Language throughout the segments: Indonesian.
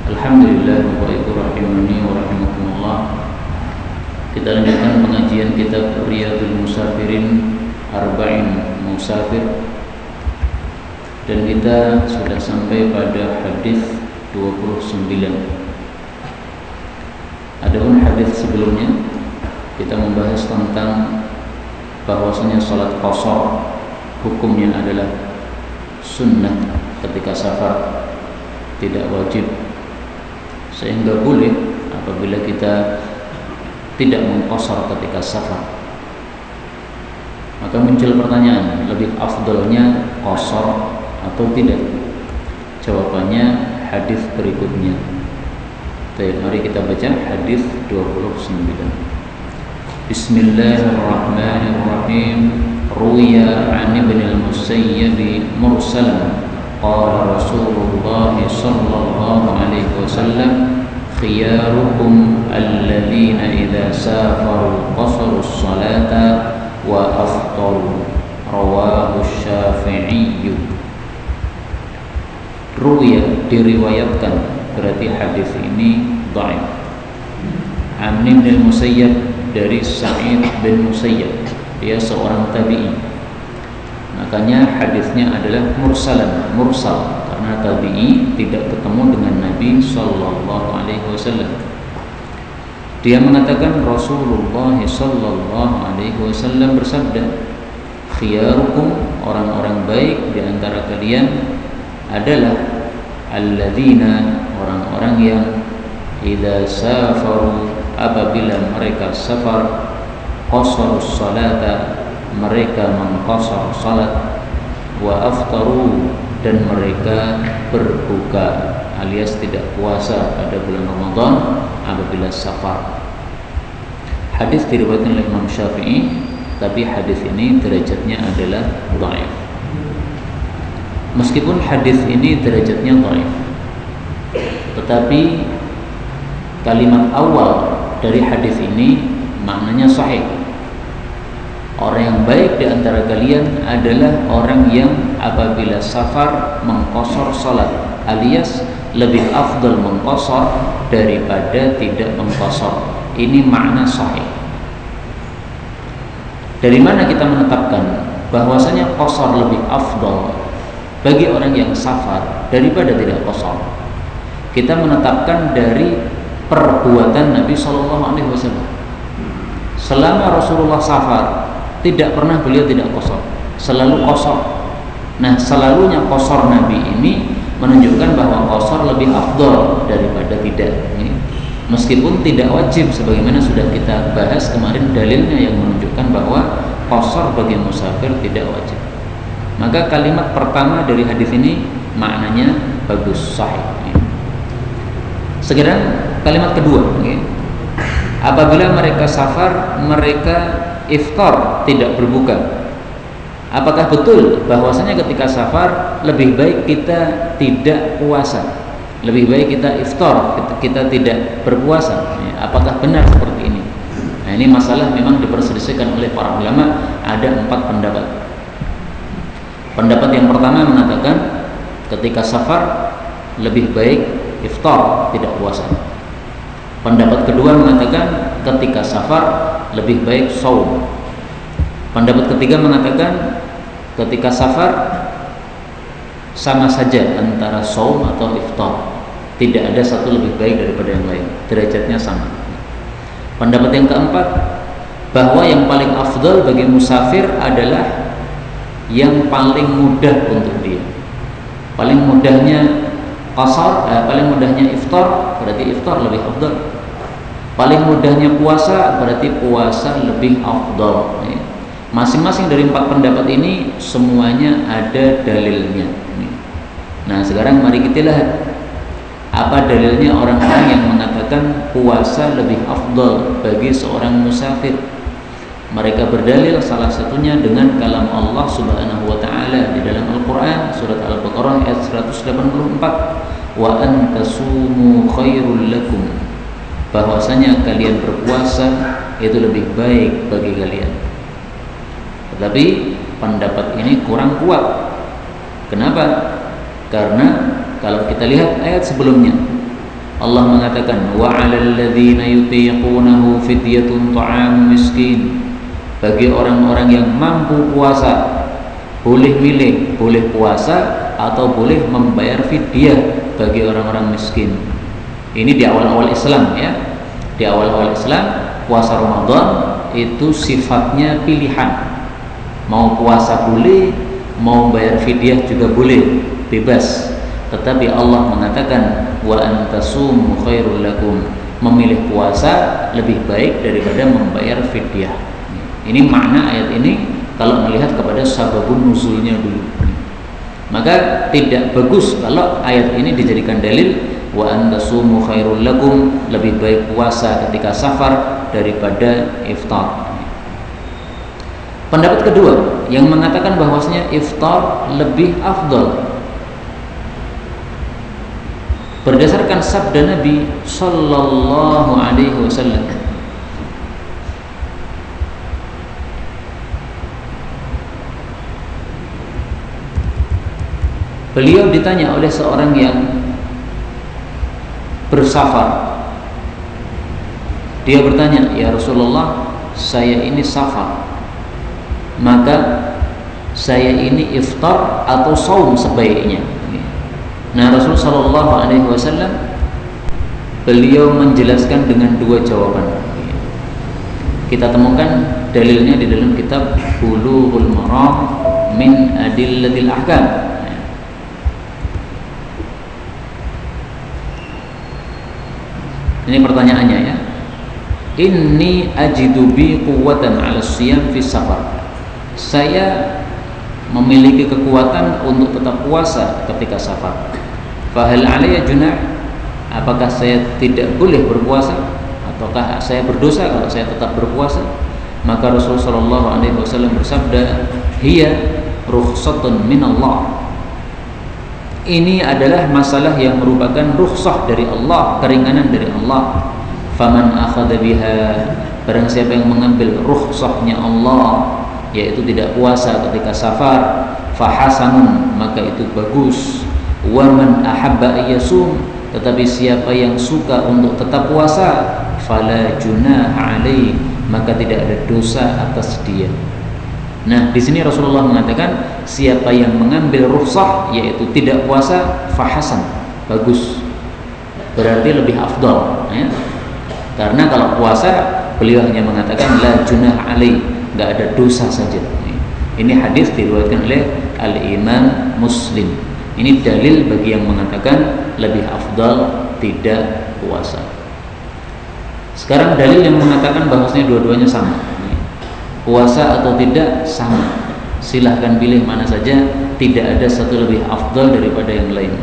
Alhamdulillah wa ibu rahimani wa rahimakumullah. Kita lanjutkan pengajian kitab Riyadhul Musafirin, Arba'in Musafir, dan kita sudah sampai pada hadis 29. Adapun hadis sebelumnya kita membahas tentang bahwasanya salat qashar hukumnya adalah sunnah ketika safar, tidak wajib, sehingga boleh apabila kita tidak mengqashar ketika safar. Maka muncul pertanyaan, lebih afdalnya qashar atau tidak? Jawabannya hadis berikutnya. Baik, mari kita baca hadis 29. Bismillahirrahmanirrahim. Ruya 'an Ibn al-Musayyib mursalan qala Rasulullah sallallahu alaihi wasallam khiyarukum alladhina idza safaru qasaru as-salata wa aftaru. Rawahu Syafi'i. Ruya diriwayatkan, berarti hadis ini dhaif. An Ibn al-Musayyib, dari Sa'id bin Musayyib, dia seorang tabi'i. Makanya hadisnya adalah mursal karena tabi'i tidak ketemu dengan Nabi sallallahu alaihi wasallam. Dia mengatakan Rasulullah sallallahu alaihi wasallam bersabda, khiyarukum, orang-orang baik di antara kalian adalah alladzina, orang-orang yang idza safaru, apabila mereka safar, qasarus salata, mereka mengqasar salat, wa aftaru, dan mereka berbuka alias tidak puasa pada bulan Ramadan apabila safar. Hadis diriwayatkan oleh Imam Syafi'i, tapi hadis ini derajatnya adalah dhaif. Meskipun hadis ini derajatnya dhaif, tetapi kalimat awal dari hadis ini maknanya sahih. Orang yang baik di antara kalian adalah orang yang apabila safar mengqashar salat, alias lebih afdal mengqashar daripada tidak mengqashar. Ini makna sahih. Dari mana kita menetapkan bahwasanya qashar lebih afdal bagi orang yang safar daripada tidak qashar? Kita menetapkan dari perbuatan Nabi Shallallahu Alaihi Wasallam. Selama Rasulullah safar, tidak pernah beliau tidak qashar, selalu qashar. Nah, selalunya qashar Nabi ini menunjukkan bahwa qashar lebih afdal daripada tidak. Meskipun tidak wajib, sebagaimana sudah kita bahas kemarin dalilnya yang menunjukkan bahwa qashar bagi musafir tidak wajib. Maka kalimat pertama dari hadis ini maknanya bagus, sahih. Sekarang kalimat kedua, apabila mereka safar, mereka iftar, tidak berbuka. Apakah betul bahwasanya ketika safar lebih baik kita tidak puasa, lebih baik kita iftar, kita tidak berpuasa? Apakah benar seperti ini? Nah, ini masalah memang diperselisihkan oleh para ulama. Ada 4 pendapat. Pendapat yang pertama mengatakan ketika safar lebih baik iftar, tidak puasa. Pendapat kedua mengatakan ketika safar lebih baik shaum. Pendapat ketiga mengatakan ketika safar sama saja antara shaum atau iftar, tidak ada satu lebih baik daripada yang lain, derajatnya sama. Pendapat yang keempat, bahwa yang paling afdal bagi musafir adalah yang paling mudah untuk dia. Paling mudahnya qashar, paling mudahnya iftar, berarti iftar lebih afdal. Paling mudahnya puasa, berarti puasa lebih afdal. Masing-masing dari 4 pendapat ini semuanya ada dalilnya. Nah, sekarang mari kita lihat apa dalilnya orang-orang yang mengatakan puasa lebih afdal bagi seorang musafir. Mereka berdalil salah satunya dengan kalam Allah Subhanahu wa taala di dalam Al-Qur'an surat Al-Baqarah ayat 184, wa antasumu khairul lakum, bahwasanya kalian berpuasa itu lebih baik bagi kalian. Tetapi pendapat ini kurang kuat. Kenapa? Karena kalau kita lihat ayat sebelumnya, Allah mengatakan wa 'alal ladzina yutiqunahu fidyatun ta'am miskin. Bagi orang-orang yang mampu puasa, boleh milih, boleh puasa atau boleh membayar fidyah bagi orang-orang miskin. Ini di awal-awal Islam ya. Di awal-awal Islam, puasa Ramadan itu sifatnya pilihan. Mau puasa boleh, mau bayar fidyah juga boleh, bebas. Tetapi Allah mengatakan wa antasumu khairul lakum. Memilih puasa lebih baik daripada membayar fidyah. Ini makna ayat ini kalau melihat kepada sababun nuzulnya dulu. Maka tidak bagus kalau ayat ini dijadikan dalil wa antasumu khairul lakum, lebih baik puasa ketika safar daripada iftar. Pendapat kedua yang mengatakan bahwasanya iftar lebih afdal berdasarkan sabda Nabi sallallahu alaihi wasallam. Beliau ditanya oleh seorang yang bersafar. Dia bertanya, "Ya Rasulullah, saya ini safar. Maka saya ini iftar atau saum sebaiknya?" Nah, Rasul sallallahu alaihi wasallam beliau menjelaskan dengan dua jawaban. Kita temukan dalilnya di dalam kitab Bulughul Maram min Adillatil Ahkam. Ini pertanyaannya ya. Inni ajidu bi quwwatan 'ala siyam fi safar. Saya memiliki kekuatan untuk tetap puasa ketika safar. Fahal alayya junah? Apakah saya tidak boleh berpuasa ataukah saya berdosa kalau saya tetap berpuasa? Maka Rasulullah sallallahu alaihi wasallam bersabda, "Hiya rukhsatun minallah." Ini adalah masalah yang merupakan rukhsah dari Allah, keringanan dari Allah. Faman akhadha biha, barang siapa yang mengambil rukhsahnya Allah, yaitu tidak puasa ketika safar, fahasanun, maka itu bagus. Wa man ahabba ayyasum, tetapi siapa yang suka untuk tetap puasa, fala junaha alaih, maka tidak ada dosa atas dia. Nah, di sini Rasulullah mengatakan siapa yang mengambil rukhsah yaitu tidak puasa, fahasan, bagus. Berarti lebih afdal ya. Karena kalau puasa beliau hanya mengatakan la junah alaih, enggak ada dosa saja. Ini hadis diriwayatkan oleh Al-Imam Muslim. Ini dalil bagi yang mengatakan lebih afdal tidak puasa. Sekarang dalil yang mengatakan bahwasanya dua-duanya sama. Puasa atau tidak sama. Silahkan pilih mana saja, tidak ada satu lebih afdal daripada yang lain.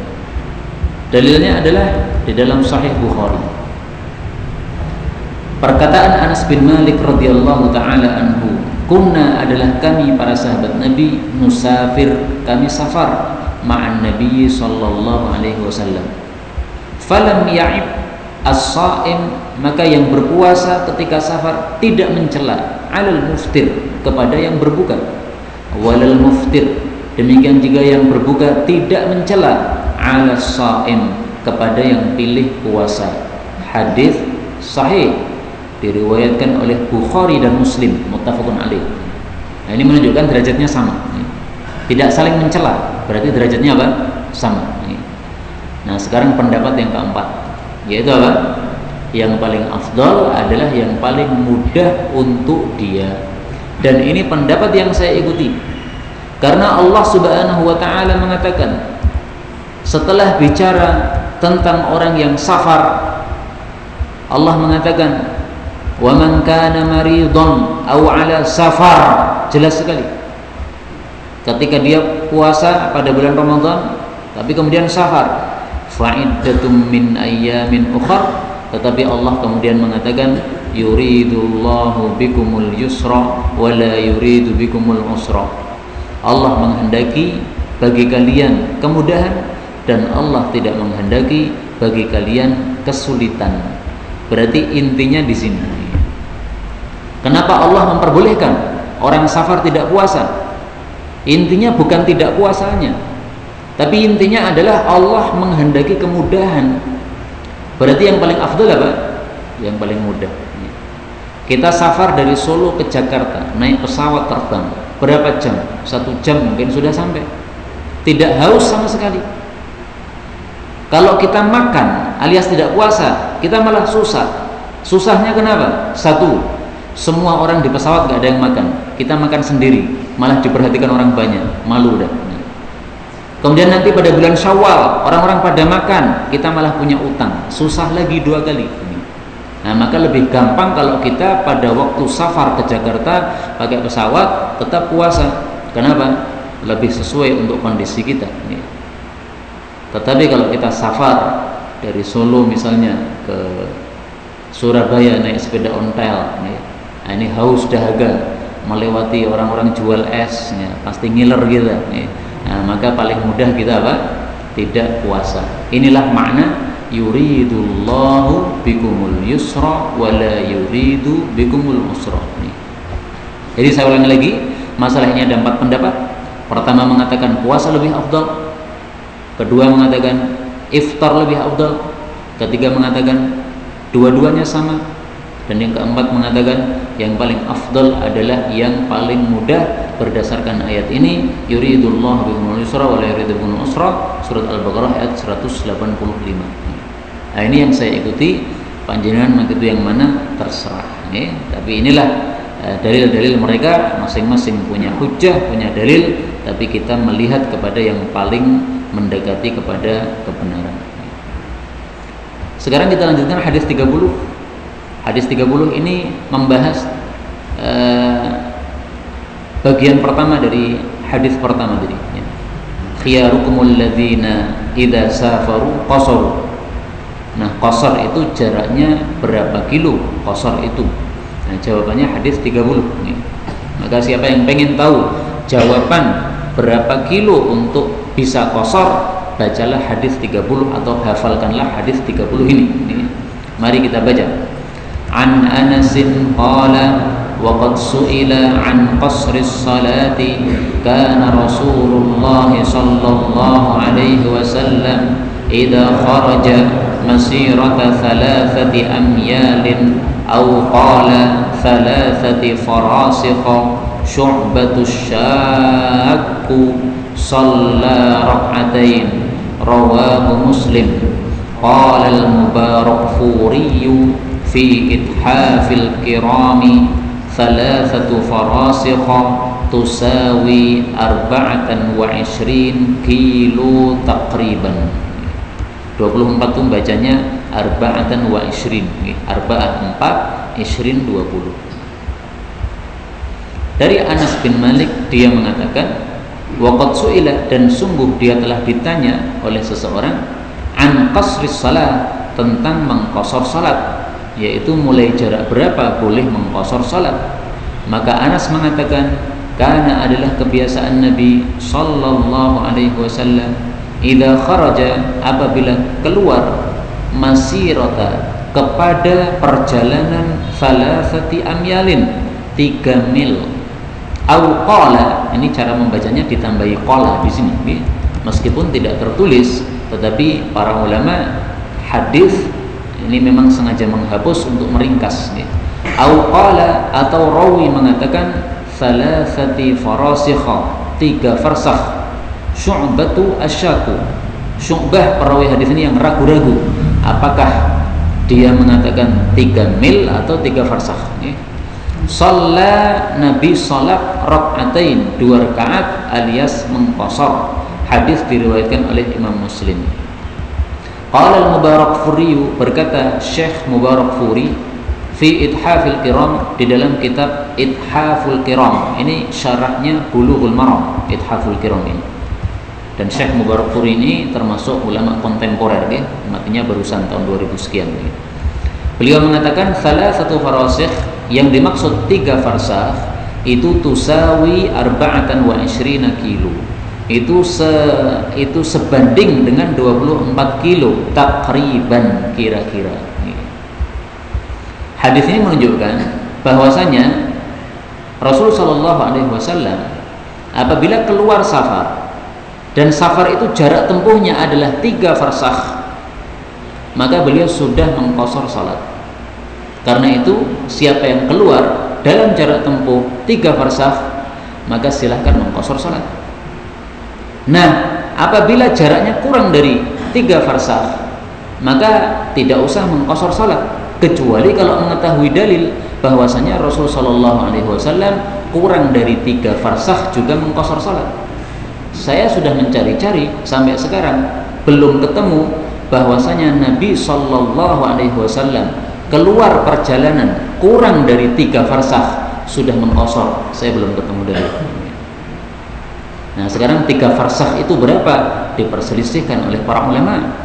Dalilnya adalah di dalam Sahih Bukhari. Perkataan Anas bin Malik radhiyallahu taala anhu, "Kunna adalah kami para sahabat Nabi musafir, kami safar ma'an Nabi sallallahu alaihi wasallam. Falam ya'ib as-sha'im, maka yang berpuasa ketika safar tidak mencela alal muftir, kepada yang berbuka, walal muftir, demikian juga yang berbuka tidak mencela ala sha'im, kepada yang pilih puasa." Hadis sahih diriwayatkan oleh Bukhari dan Muslim, muttafaqun alaih. Nah, ini menunjukkan derajatnya sama, tidak saling mencela, berarti derajatnya apa? Sama. Nah, sekarang pendapat yang keempat, yaitu apa? Yang paling afdal adalah yang paling mudah untuk dia. Dan ini pendapat yang saya ikuti, karena Allah Subhanahu wa ta'ala mengatakan setelah bicara tentang orang yang safar, Allah mengatakan wa man kana maridun aw ala safar, jelas sekali. Ketika dia puasa pada bulan Ramadan tapi kemudian safar, fa'iddatum min ayyamin ukhra, tetapi Allah kemudian mengatakan yuridullahu bikumul yusra wa la yuridu bikumul usra. Allah menghendaki bagi kalian kemudahan dan Allah tidak menghendaki bagi kalian kesulitan. Berarti intinya di sini, kenapa Allah memperbolehkan orang safar tidak puasa? Intinya bukan tidak puasanya, tapi intinya adalah Allah menghendaki kemudahan. Berarti yang paling afdal apa? Yang paling mudah. Kita safar dari Solo ke Jakarta, naik pesawat terbang. Berapa jam? 1 jam mungkin sudah sampai. Tidak haus sama sekali. Kalau kita makan alias tidak puasa, kita malah susah. Susahnya kenapa? Satu, semua orang di pesawat gak ada yang makan. Kita makan sendiri, malah diperhatikan orang banyak. Malu dah. Kemudian nanti pada bulan Syawal, orang-orang pada makan, kita malah punya utang. Susah lagi 2 kali. Nah, maka lebih gampang kalau kita pada waktu safar ke Jakarta pakai pesawat tetap puasa. Kenapa? Lebih sesuai untuk kondisi kita. Tetapi kalau kita safar dari Solo misalnya ke Surabaya naik sepeda ontel, nah ini haus dahaga, melewati orang-orang jual es, pasti ngiler gitu. Nah, maka paling mudah kita apa? Tidak puasa. Inilah makna yuridullahu bikumul yusra wa la yuridu bikumul usra. Jadi saya ulangi lagi, masalah ini ada 4 pendapat. Pertama mengatakan puasa lebih afdal, kedua mengatakan iftar lebih afdal, ketiga mengatakan dua-duanya sama, dan yang keempat mengatakan yang paling afdal adalah yang paling mudah berdasarkan ayat ini, yuridullahu bikumul yusra wa la yuridu bikumul usra, surat Al-Baqarah ayat 185. Nah, ini yang saya ikuti, panjenengan itu yang mana terserah. Tapi inilah dalil-dalil mereka, masing-masing punya hujjah, punya dalil, tapi kita melihat kepada yang paling mendekati kepada kebenaran. Sekarang kita lanjutkan hadis 30. Hadis 30 ini membahas bagian pertama dari hadis pertama tadi. Khiyarukumul ladzina idza safaru qasaru. Nah, qasar itu jaraknya berapa kilo? Qasar itu. Nah, jawabannya hadis 30. Maka siapa yang pengen tahu jawaban berapa kilo untuk bisa qasar, bacalah hadis 30 atau hafalkanlah hadis 30 ini. Mari kita baca. An Anasin qala wa qad su'ila an qasris salati kana Rasulullah sallallahu alaihi wasallam idza kharaja masirata 3 amyalin aw qala 3 farasikha syu'batus syakku shalla rak'atain rawahu Muslim. Qala al-Mubarakfuri fi ithafil kirami 3 farasikha tusawi 24 kilo takriban. 24 itu bacanya 24, arba'ah 4, 20. Dari Anas bin Malik, dia mengatakan waqad su'ila, dan sungguh dia telah ditanya oleh seseorang an qasris salat, tentang mengqasar salat, yaitu mulai jarak berapa boleh mengqasar salat. Maka Anas mengatakan karena adalah kebiasaan Nabi sallallahu alaihi wasallam idza kharaja, apabila keluar, masirata, kepada perjalanan 3 amyalin, 3 mil, au qala, ini cara membacanya ditambahi qala di sini, meskipun tidak tertulis, tetapi para ulama hadis ini memang sengaja menghapus untuk meringkas. Au qala, atau rawi mengatakan 3 farasikha, 3 farsakh. Syu'batu asyaku, Syu'bah perawi hadis ini yang ragu-ragu apakah dia mengatakan 3 mil atau 3 farsakh. Shalla, Nabi salat rak'atain, 2 rakaat alias mengqasar. Hadis diriwayatkan oleh Imam Muslim. Qala al-Mubarakfuri, berkata Syekh Mubarakfuri fi Ithafil Kiram, di dalam kitab Ithaful Kiram, ini syarahnya Bulughul Maram, Ithaful Kiram ini. Dan Syekh Mubarakfuri ini termasuk ulama kontemporer, matinya barusan tahun 2000 sekian. Beliau mengatakan 3 farasikh, yang dimaksud 3 farsakh itu tusawi 24 kilo. Itu sebanding dengan 24 kilo takriban, kira-kira. Hadis ini menunjukkan bahwasanya Rasul sallallahu alaihi wasallam apabila keluar safar, dan safar itu jarak tempuhnya adalah 3 farsakh, maka beliau sudah mengqashar salat. Karena itu siapa yang keluar dalam jarak tempuh 3 farsakh, maka silahkan mengqashar salat. Nah, apabila jaraknya kurang dari 3 farsakh, maka tidak usah mengqashar salat, kecuali kalau mengetahui dalil bahwasanya Rasul sallallahu alaihi wasallam kurang dari 3 farsakh juga mengqashar salat. Saya sudah mencari-cari sampai sekarang belum ketemu bahwasanya Nabi sallallahu alaihi wasallam keluar perjalanan kurang dari 3 farsakh sudah mengqashar. Saya belum ketemu dalil. Nah, sekarang 3 farsakh itu berapa? Diperselisihkan oleh para ulama.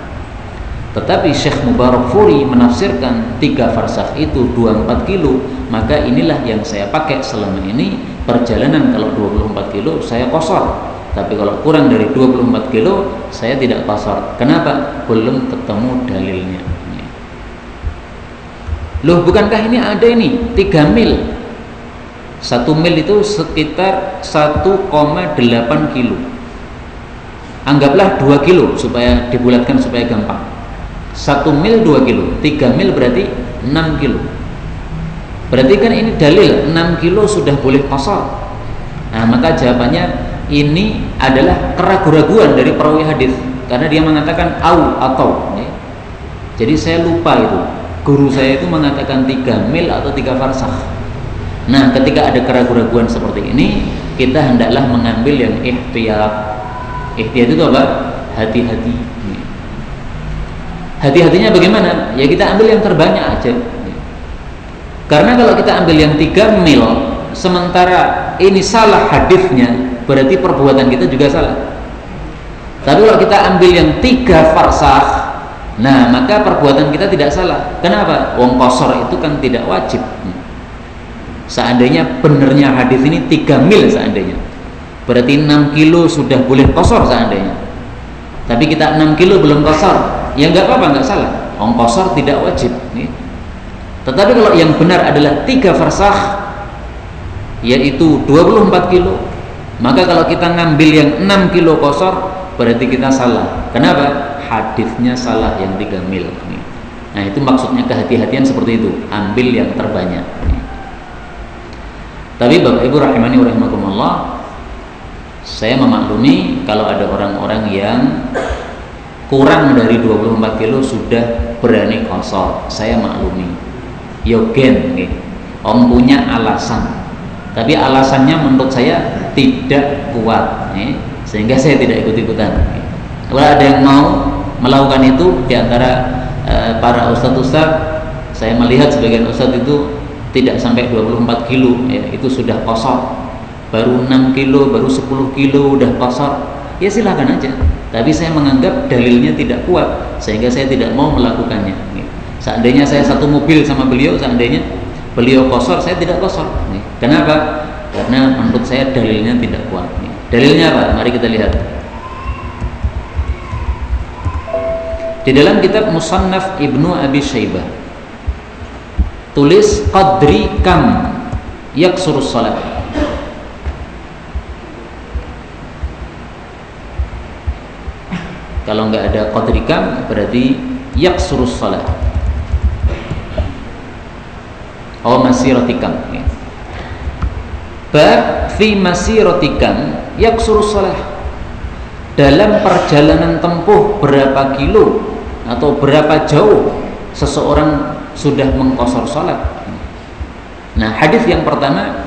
Tetapi Syekh Mubarakfuri menafsirkan 3 farsakh itu 24 kilo. Maka inilah yang saya pakai selama ini. Perjalanan kalau 24 kilo saya qashar. Tapi kalau kurang dari 24 kilo saya tidak qashar. Kenapa? Belum ketemu dalilnya. Loh, bukankah ini ada ini 3 mil? 1 mil itu sekitar 1,8 kilo. Anggaplah 2 kilo supaya dibulatkan supaya gampang. 1 mil 2 kilo, 3 mil berarti 6 kilo. Berarti kan ini dalil 6 kilo sudah boleh qashar. Nah, maka jawabannya ini adalah keraguan-raguan dari perawi hadis, karena dia mengatakan atau. Jadi saya lupa itu. Guru saya itu mengatakan 3 mil atau 3 farsakh. Nah, ketika ada keraguan-raguan seperti ini, kita hendaklah mengambil yang ihtiyat. Ihtiyat itu apa? Hati-hati. Hati-hatinya bagaimana? Ya kita ambil yang terbanyak aja. Karena kalau kita ambil yang 3 mil, sementara ini salah hadisnya, berarti perbuatan kita juga salah. Tapi kalau kita ambil yang 3 farsakh, nah maka perbuatan kita tidak salah. Kenapa? Wong qashar itu kan tidak wajib. Seandainya benernya hadis ini 3 mil seandainya, berarti 6 kilo sudah boleh qashar seandainya. Tapi kita 6 kilo belum qashar, ya nggak apa-apa, nggak salah. Wong qashar tidak wajib. Tetapi kalau yang benar adalah 3 farsakh, yaitu 24 kilo, maka kalau kita ngambil yang 6 kilo qashar, berarti kita salah. Kenapa? Hadisnya salah yang 3 mil. Nah, itu maksudnya kehati-hatian seperti itu, ambil yang terbanyak. Tapi Bapak Ibu rahimani wa rahimakumullah, saya memaklumi kalau ada orang-orang yang kurang dari 24 kilo sudah berani qashar. Saya maklumi. Yogen, om punya alasan. Tapi alasannya menurut saya tidak kuat, sehingga saya tidak ikut-ikutan. Kalau ada yang mau melakukan itu di antara para ustadz-ustadz, saya melihat sebagian ustadz itu tidak sampai 24 kilo, ya, itu sudah qashar. Baru 6 kilo, baru 10 kilo udah qashar. Ya silahkan aja. Tapi saya menganggap dalilnya tidak kuat, sehingga saya tidak mau melakukannya. Seandainya saya satu mobil sama beliau, seandainya beliau qashar, saya tidak qashar. Kenapa? Karena menurut saya dalilnya tidak kuat. Dalilnya apa? Mari kita lihat. Di dalam kitab Musannaf Ibnu Abi Syaibah, tulis qadri kam yaksurus salat. Kalau nggak ada qadri kam, berarti yaksurus salat. Masiratikam. Bab fi masiratikam yaksurus salat. Dalam perjalanan tempuh berapa kilo atau berapa jauh seseorang sudah mengqashar salat. Nah, hadis yang pertama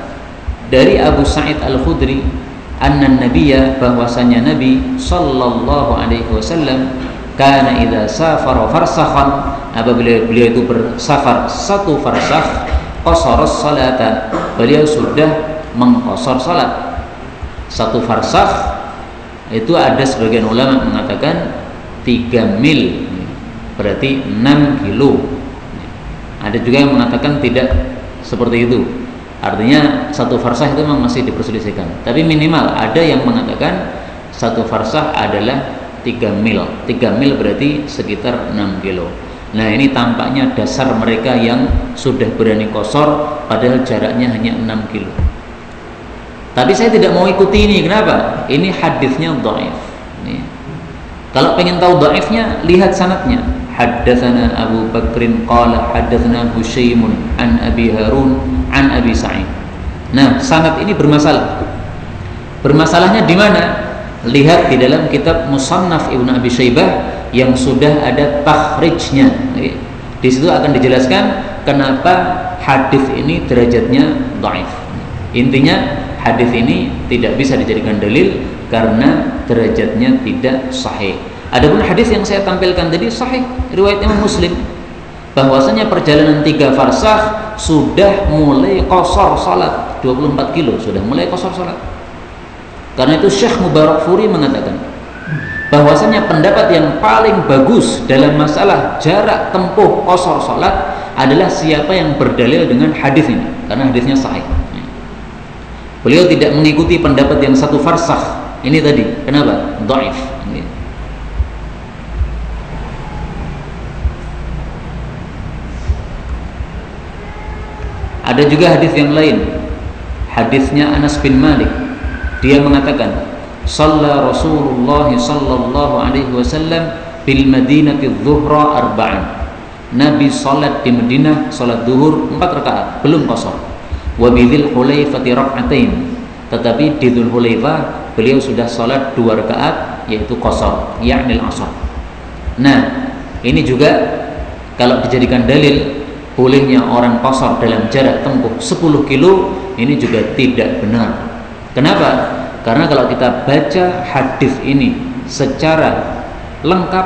dari Abu Sa'id Al-Khudri, anna nabiyya, bahwasanya Nabi sallallahu alaihi wasallam, kana idza safara farsakhan, apabila beliau itu bersafar 1 farsakh, qashara salata, beliau sudah mengqashar salat. 1 farsakh itu ada sebagian ulama mengatakan 3 mil, berarti 6 kilo. Ada juga yang mengatakan tidak seperti itu. Artinya 1 farsakh itu memang masih diperselisihkan. Tapi minimal ada yang mengatakan 1 farsakh adalah 3 mil. 3 mil berarti sekitar 6 kilo. Nah, ini tampaknya dasar mereka yang sudah berani qashar padahal jaraknya hanya 6 kilo. Tapi saya tidak mau ikuti ini. Kenapa? Ini hadisnya dhaif. Kalau pengen tahu dhaifnya, lihat sanadnya. haddatsana Abu Bakrin qala haddatsana Husyaimun an Abi Harun an Abi Sa'id. Nah, sanad ini bermasalah. Bermasalahnya di mana? Lihat di dalam kitab Musannaf Ibnu Abi Syaibah yang sudah ada takhrijnya. Di situ akan dijelaskan kenapa hadis ini derajatnya dhaif. Intinya hadis ini tidak bisa dijadikan dalil karena derajatnya tidak sahih. Adapun hadis yang saya tampilkan tadi sahih, riwayat Imam Muslim, bahwasanya perjalanan 3 farsakh sudah mulai qasar salat, 24 kilo sudah mulai qasar salat. Karena itu Syekh Mubarakfuri mengatakan bahwasanya pendapat yang paling bagus dalam masalah jarak tempuh qasar salat adalah siapa yang berdalil dengan hadis ini, karena hadisnya sahih. Beliau tidak mengikuti pendapat yang 1 farsakh ini tadi. Kenapa? Dhaif. Ada juga hadis yang lain, hadisnya Anas bin Malik. Dia mengatakan, "Shalla Rasulullah sallallahu alaihi wasallam bil Madinati adh-dhuhra arba'an." Nabi salat di Madinah salat zuhur 4 rakaat, belum qasar. Wa bidzil Hulaifati rak'atain. Tetapi di Dzul Hulaifah beliau sudah salat 2 rakaat yaitu qasar, yakni al-'asr. Nah, ini juga kalau dijadikan dalil bolehnya orang qasar dalam jarak tempuh 10 kilo ini juga tidak benar. Kenapa? Karena kalau kita baca hadis ini secara lengkap,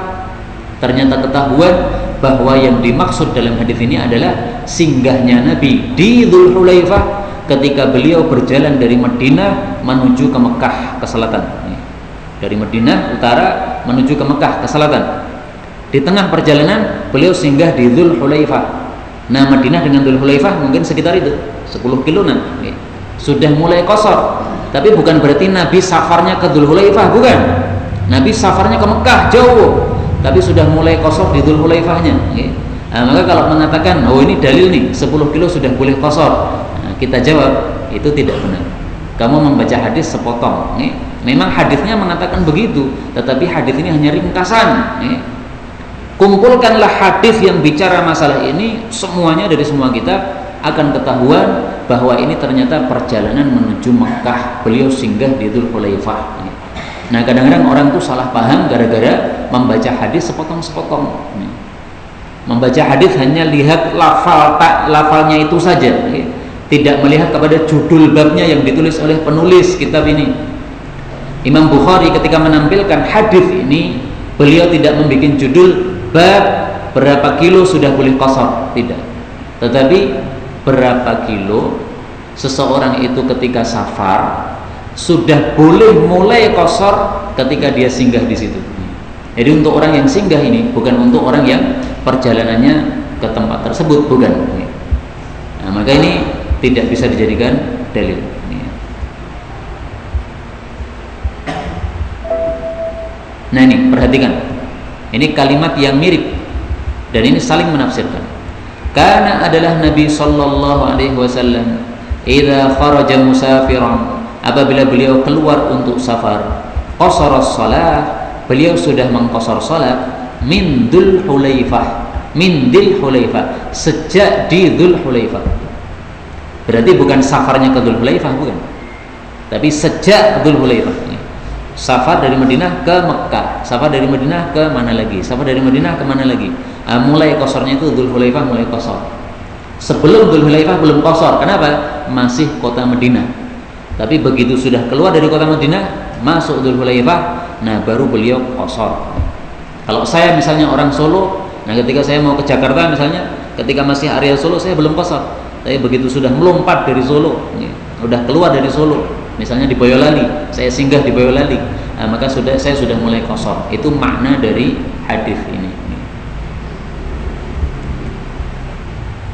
ternyata ketahuan bahwa yang dimaksud dalam hadis ini adalah singgahnya Nabi di Dzul Hulaifah ketika beliau berjalan dari Madinah menuju ke Mekah ke selatan. Dari Madinah utara menuju ke Mekah ke selatan. Di tengah perjalanan beliau singgah di Dzul Hulaifah. Nah, Madinah dengan Dzul Hulaifah mungkin sekitar itu 10 kiloan. Sudah mulai qasar. Tapi bukan berarti Nabi safarnya ke Dzul Hulaifah, bukan. Nabi safarnya ke Mekah jauh, tapi sudah mulai qasar di Dzul Hulaifahnya. Nah, maka kalau mengatakan, oh ini dalil nih 10 kilo sudah boleh qasar, nah, kita jawab itu tidak benar. Kamu membaca hadis sepotong. Memang hadisnya mengatakan begitu, tetapi hadis ini hanya ringkasan. Kumpulkanlah hadis yang bicara masalah ini semuanya dari semua kitab, akan ketahuan bahwa ini ternyata perjalanan menuju Mekah, beliau singgah di Dzul Hulaifah. Nah, kadang-kadang orang tuh salah paham gara-gara membaca hadis sepotong-sepotong. Membaca hadis hanya lihat lafalnya itu saja, tidak melihat kepada judul babnya yang ditulis oleh penulis kitab ini. Imam Bukhari ketika menampilkan hadis ini, beliau tidak membuat judul bab berapa kilo sudah boleh qasar, tidak. Tetapi berapa kilo seseorang itu ketika safar sudah boleh mulai qasar ketika dia singgah di situ. Jadi untuk orang yang singgah ini bukan untuk orang yang perjalanannya ke tempat tersebut, bukan. Nah, maka ini tidak bisa dijadikan dalil. Nah, ini perhatikan. Ini kalimat yang mirip dan ini saling menafsirkan. Karena adalah Nabi sallallahu alaihi wasallam idza kharaja musafiran, apabila beliau keluar untuk safar, qasara shalah, beliau sudah mengqasar salat min Dzul Hulaifah, min Dzul Hulaifah, sejak di Dzul Hulaifah. Berarti bukan safarnya ke Dzul Hulaifah, bukan. Tapi sejak Dzul Hulaifah. Safar dari Madinah ke Mekah, safar dari Madinah ke mana lagi, safar dari Madinah ke mana lagi. Mulai qasarnya itu Dzul Hulaifah, mulai qasar. Sebelum Dzul Hulaifah belum qasar. Kenapa? Masih kota Madinah. Tapi begitu sudah keluar dari kota Madinah, masuk Dzul Hulaifah, nah baru beliau qasar. Kalau saya misalnya orang Solo, nah ketika saya mau ke Jakarta misalnya, ketika masih area Solo saya belum qasar. Tapi begitu sudah melompat dari Solo, udah keluar dari Solo, misalnya di Boyolali, saya singgah di Boyolali, nah, maka saya sudah mulai qasar. Itu makna dari hadis ini.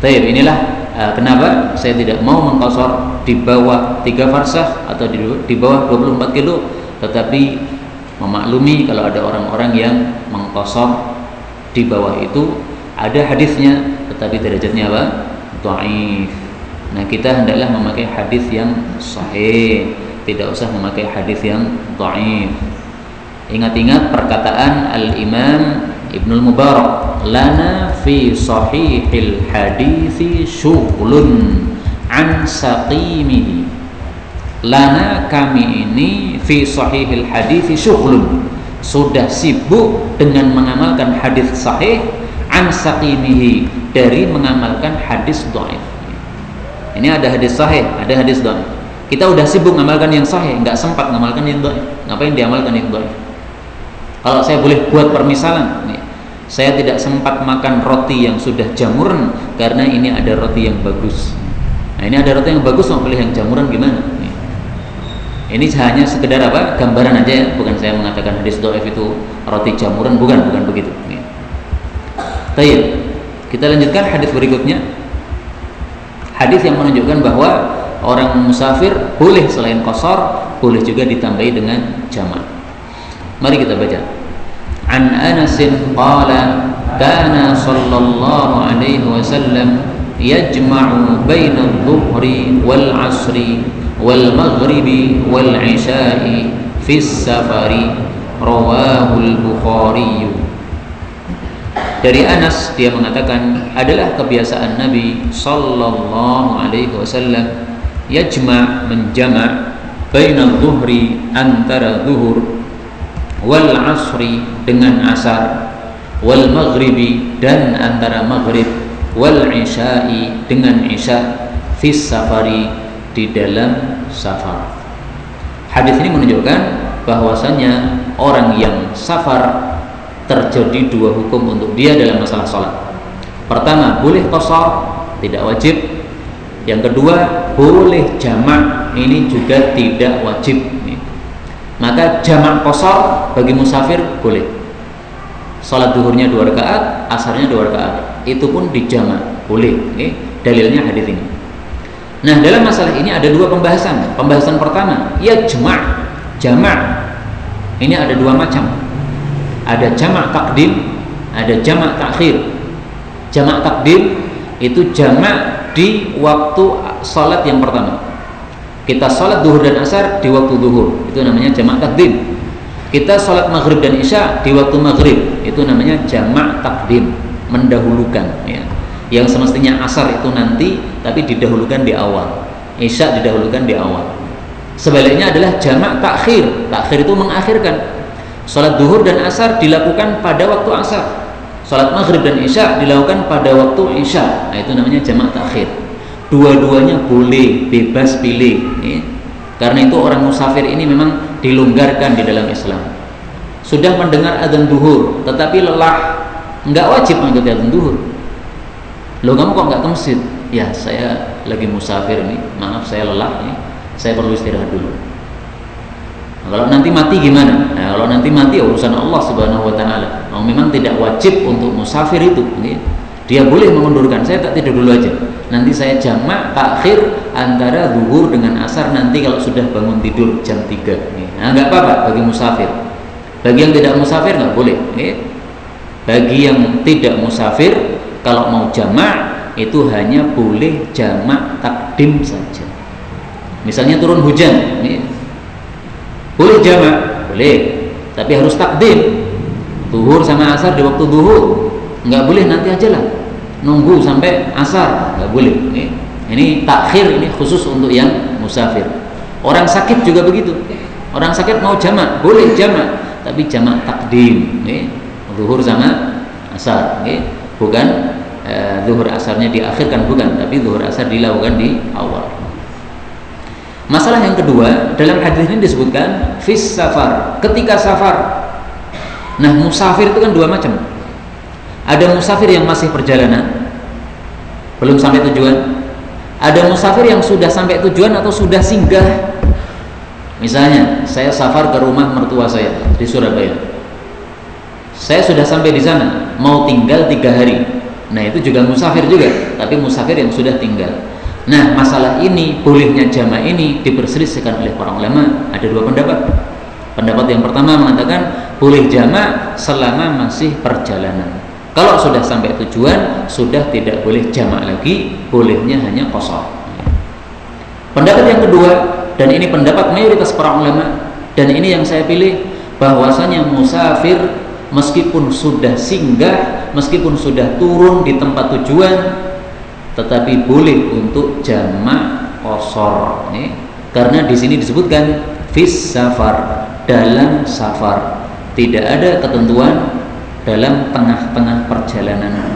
Baik, inilah kenapa saya tidak mau mengqasar di bawah 3 farsakh atau di bawah 24 kilo, tetapi memaklumi kalau ada orang-orang yang mengqasar di bawah itu, ada hadisnya tetapi derajatnya apa? Dhaif. Nah, kita hendaklah memakai hadis yang sahih, tidak usah memakai hadis yang dhaif. Ingat-ingat perkataan Al-Imam Ibnul Mubarak, lana fi sahihil hadithi syughlun an saqimihi. Lana, kami ini, fi sahihil hadithi syughlun, sudah sibuk dengan mengamalkan hadis sahih, an saqimihi, dari mengamalkan hadis dhaif. Ini ada hadis sahih, ada hadis dhaif. Kita udah sibuk mengamalkan yang sahih, nggak sempat mengamalkan yang dhaif. Ngapain diamalkan yang dhaif? Kalau saya boleh buat permisalan, saya tidak sempat makan roti yang sudah jamuran karena ini ada roti yang bagus. Nah, ini ada roti yang bagus, mau pilih yang jamuran gimana? Ini hanya sekedar apa? Gambaran aja ya, bukan saya mengatakan hadis dhaif itu roti jamuran, bukan begitu. Baik, kita lanjutkan hadis berikutnya. Hadis yang menunjukkan bahwa orang musafir boleh selain qasar, boleh juga ditambahi dengan jamak. Mari kita baca. An Anas qala kana sallallahu alaihi wasallam yajma'u baina adh-dhuhri wal 'ashri wal maghribi wal 'isya'i fi safari, rawahu al-Bukhari. Dari Anas, dia mengatakan adalah kebiasaan Nabi sallallahu alaihi wasallam yajma', menjama', baina adh-dhuhri, antara zuhur, wal 'ashri, dengan asar, wal maghribi, dan antara maghrib, wal 'isya'i, dengan isya, fis safari, di dalam safar. Hadis ini menunjukkan bahwasanya orang yang safar terjadi dua hukum untuk dia dalam masalah sholat. Pertama, boleh qasar, tidak wajib. Yang kedua, boleh jamak, ini juga tidak wajib. Maka jamak qasar bagi musafir boleh. Sholat duhurnya 2 rakaat, asarnya 2 rakaat, itu pun dijamak, boleh. Dalilnya hadis ini. Nah, dalam masalah ini ada dua pembahasan. Pembahasan pertama, ya jamak. Ini ada dua macam. Ada jamak takdim, ada jamak takhir. Jamak takdim itu jamak di waktu salat yang pertama. Kita salat duhur dan asar di waktu duhur, itu namanya jamak takdim. Kita salat maghrib dan isya di waktu maghrib, itu namanya jamak takdim, mendahulukan ya. Yang semestinya asar itu nanti, tapi didahulukan di awal. Isya didahulukan di awal. Sebaliknya adalah jamak takhir. Takhir itu mengakhirkan. Salat duhur dan asar dilakukan pada waktu asar. Salat maghrib dan isya dilakukan pada waktu isya. Nah, itu namanya jamak takhir. Dua-duanya boleh, bebas pilih. Karena itu orang musafir ini memang dilonggarkan di dalam Islam. Sudah mendengar adzan duhur, tetapi lelah, nggak wajib mengikuti adzan duhur. Loh, kamu kok nggak ke masjid? Ya, saya lagi musafir nih, maaf saya lelah nih, saya perlu istirahat dulu. Nah, kalau nanti mati gimana? Nah, kalau nanti mati urusan Allah Subhanahu wa taala. Nah, memang tidak wajib untuk musafir itu. Dia boleh mengundurkan, saya tak tidur dulu aja. Nanti saya jamak takhir antara zuhur dengan asar nanti kalau sudah bangun tidur jam 3. Nah, nggak apa-apa bagi musafir. Bagi yang tidak musafir nggak boleh. Bagi yang tidak musafir, kalau mau jamak itu hanya boleh jamak takdim saja. Misalnya turun hujan, boleh jamak, boleh, tapi harus takdim. Zuhur sama asar di waktu zuhur, nggak boleh nanti aja lah, nunggu sampai asar, nggak boleh. Ini takhir, ini khusus untuk yang musafir. Orang sakit juga begitu. Orang sakit mau jamak, boleh jamak, tapi jamak takdim. Zuhur sama asar, bukan zuhur asarnya diakhirkan, bukan, tapi zuhur asar dilakukan di awal. Masalah yang kedua, dalam hadis ini disebutkan fis safar, ketika safar. Nah, musafir itu kan dua macam. Ada musafir yang masih perjalanan, belum sampai tujuan. Ada musafir yang sudah sampai tujuan atau sudah singgah. Misalnya, saya safar ke rumah mertua saya di Surabaya. Saya sudah sampai di sana, mau tinggal 3 hari. Nah, itu juga musafir juga, tapi musafir yang sudah tinggal. Nah, masalah ini, bolehnya jamak ini diperselisihkan oleh para ulama. Ada dua pendapat. Pendapat yang pertama mengatakan boleh jamak selama masih perjalanan. Kalau sudah sampai tujuan, sudah tidak boleh jamak lagi, bolehnya hanya qasar. Pendapat yang kedua, dan ini pendapat mayoritas para ulama, dan ini yang saya pilih, bahwasanya musafir meskipun sudah singgah, meskipun sudah turun di tempat tujuan, tetapi boleh untuk jamak qashar. Karena di sini disebutkan fis safar, dalam safar. Tidak ada ketentuan dalam tengah-tengah perjalanan.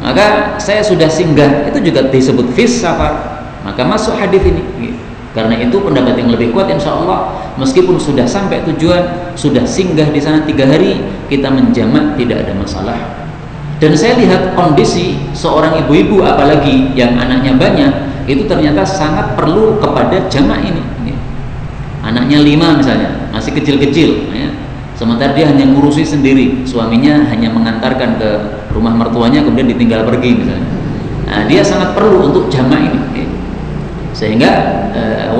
Maka saya sudah singgah, itu juga disebut fis safar, maka masuk hadis ini. Karena itu pendapat yang lebih kuat, insya Allah meskipun sudah sampai tujuan, sudah singgah di sana 3 hari, kita menjamak tidak ada masalah. Dan saya lihat kondisi seorang ibu-ibu apalagi yang anaknya banyak, itu ternyata sangat perlu kepada jamak ini. Anaknya 5 misalnya, masih kecil-kecil, sementara dia hanya ngurusi sendiri, suaminya hanya mengantarkan ke rumah mertuanya kemudian ditinggal pergi misalnya. Nah, dia sangat perlu untuk jamak ini, sehingga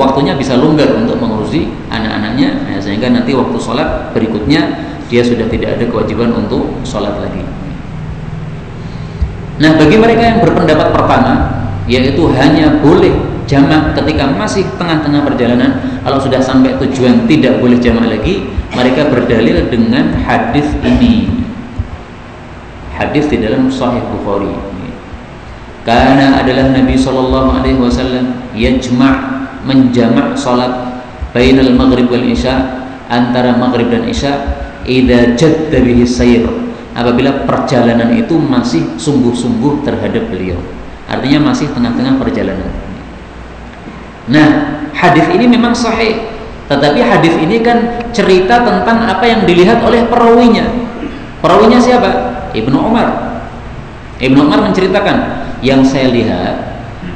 waktunya bisa longgar untuk mengurusi anak-anaknya, sehingga nanti waktu sholat berikutnya dia sudah tidak ada kewajiban untuk sholat lagi. Nah, bagi mereka yang berpendapat pertama, yaitu hanya boleh jamak ketika masih tengah-tengah perjalanan, kalau sudah sampai tujuan tidak boleh jamak lagi, mereka berdalil dengan hadis ini, hadis di dalam Sahih Bukhari. Karena adalah Nabi SAW yajma' menjamak salat bainal maghrib wal isya, antara maghrib dan isya, idza jadda bihi sayr, apabila perjalanan itu masih sungguh-sungguh terhadap beliau, artinya masih tengah-tengah perjalanan. Nah, hadis ini memang sahih, tetapi hadis ini kan cerita tentang apa yang dilihat oleh perawinya. Perawinya siapa? Ibnu Umar. Ibnu Umar menceritakan, yang saya lihat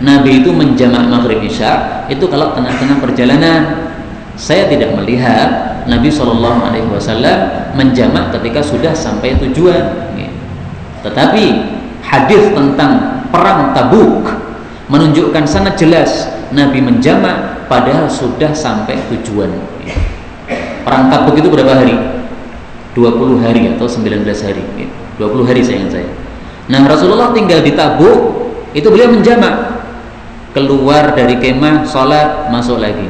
Nabi itu menjamak maghrib isya itu kalau tengah-tengah perjalanan. Saya tidak melihat Nabi SAW menjamak ketika sudah sampai tujuan. Tetapi hadis tentang perang Tabuk menunjukkan sangat jelas Nabi menjamak padahal sudah sampai tujuan. Perang Tabuk itu berapa hari? 20 hari atau 19 hari. 20 hari saya ingat saya. Nah, Rasulullah tinggal di Tabuk, itu beliau menjamak. Keluar dari kemah, sholat, masuk lagi.